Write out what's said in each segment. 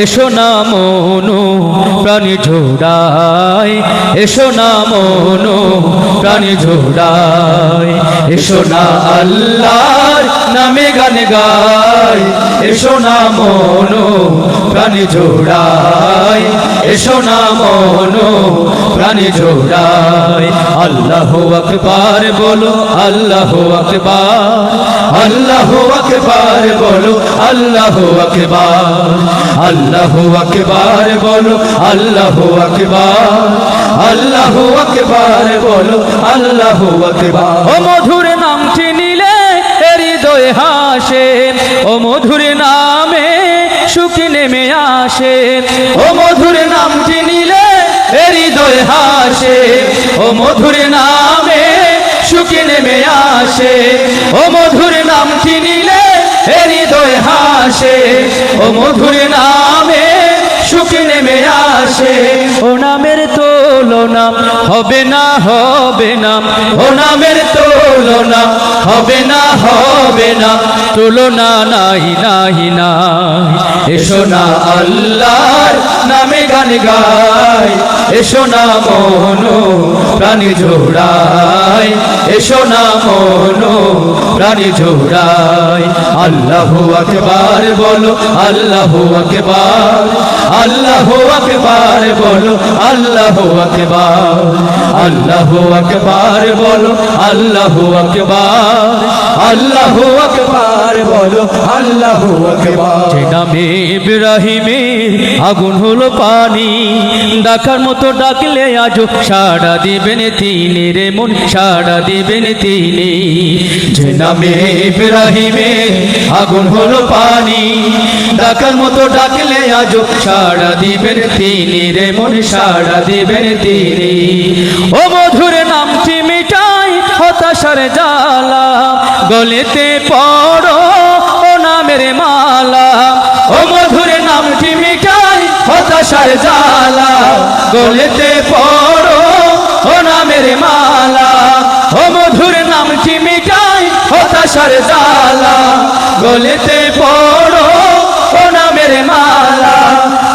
এসো না মনো প্রাণী জোড়ায়, এসো না মনো প্রাণী জোড়ায়, এসো না আল্লাহর নামে গান গায়, এসো না মনো প্রাণী জোড়ায়, এসো না মনো প্রাণী জোড়ায়। আল্লাহু আকবার বলো, আল্লাহু আকবার, আল্লাহু আকবার বলো, আল্লাহু আকবার, আল্লাহু আকবার বলো, আল্লাহু আকবার, আল্লাহু আকবার বলো, আল্লাহু আকবার। ও মধুর নামটি নিলে হৃদয় হাসে, ও মধুর নামে সুখ নেমে আসে, ও মধুর নামটি নিলে হৃদয় হাসে, ও মধুর নামে সুখ নেমে আসে, ও মধুর নামটি নিলে হৃদয় হাসে, ও মধুর নামে সুখ নেমে আসে। ও নামের তুলনা হবে না, হবে না, ও নামের তুলনা হবে না, হবে না, তুলনা নাই নাই নাই। এসো না আল্লাহর নামে গান গায়, এসো না মনো প্রাণী জোড়ায়, এসো না মনো প্রাণী জোড়ায়। আল্লাহু আকবার বলো, আল্লাহু আকবার, আল্লাহু আকবার বলো, আল্লাহু আকবার, আল্লাহু আকবার বলো, আল্লাহু আকবার, আল্লাহু আকবার বলো, আল্লাহু আকবার। যে নামে ইব্রাহিমের আগুন হলো পানি, ডাকার মতো ডাকলে আজও সাড়া দিবেন তিনি রে মন, সাড়া দিবেন তিনি। যে নামে ইব্রাহিমের আগুন হলো পানি, ডাকার মতো ডাকলে আজও সাড়া দিবেন তিনি রে মন, সাড়া দিবেন তিনি। ও মধুর নামটি মিটাই হতাশার জ্বালা, গলেতে পড়ো ও নামের মালা, ও মধুর নামটি মিটাই হতাশার জ্বালা, গলেতে পড়ো ও নামের মালা, ও মধুর নামটি মিটাই হতাশার জ্বালা, গলেতে পড়ো ও নামের মালা।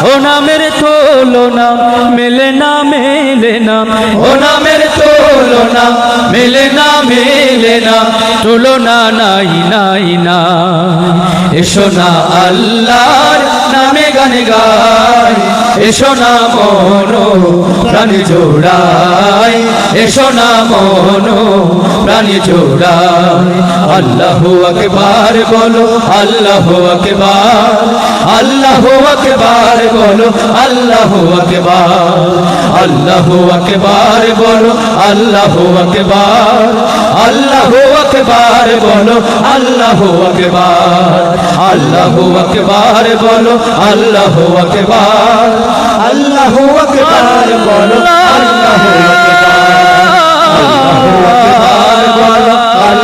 ও নামের তুলনা মেলে না, মেলে না, ও নামের তুলনা মেলে না, মেলে না, তুলনা নাই নাই নাই। এসো না আল্লাহর নামে গান গায়, এসো না মনো প্রাণী জোড়ায়, এসো না মনো প্রাণী জোড়ায়। আল্লাহু আকবার বলো, আল্লাহু আকবার, আল্লাহু আকবার বলো, আল্লাহু আকবার, আল্লাহু আকবার বলো, আল্লাহু আকবার, আল্লাহু আকবার বলো, আল্লাহু আকবার, আল্লাহু আকবার বলো, আল্লাহু আকবার, আল্লাহু আকবার বলো, আল্লাহু আকবার বলো,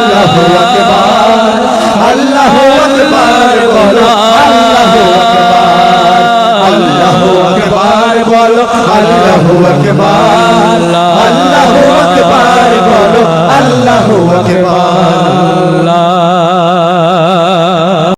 আল্লাহু আকবার, আল্লাহু আকবার বলো, আল্লাহু আকবার, আল্লাহু আকবার বলো, আল্লাহু আকবার, আল্লাহু আকবার বলো, আল্লাহু আকবার।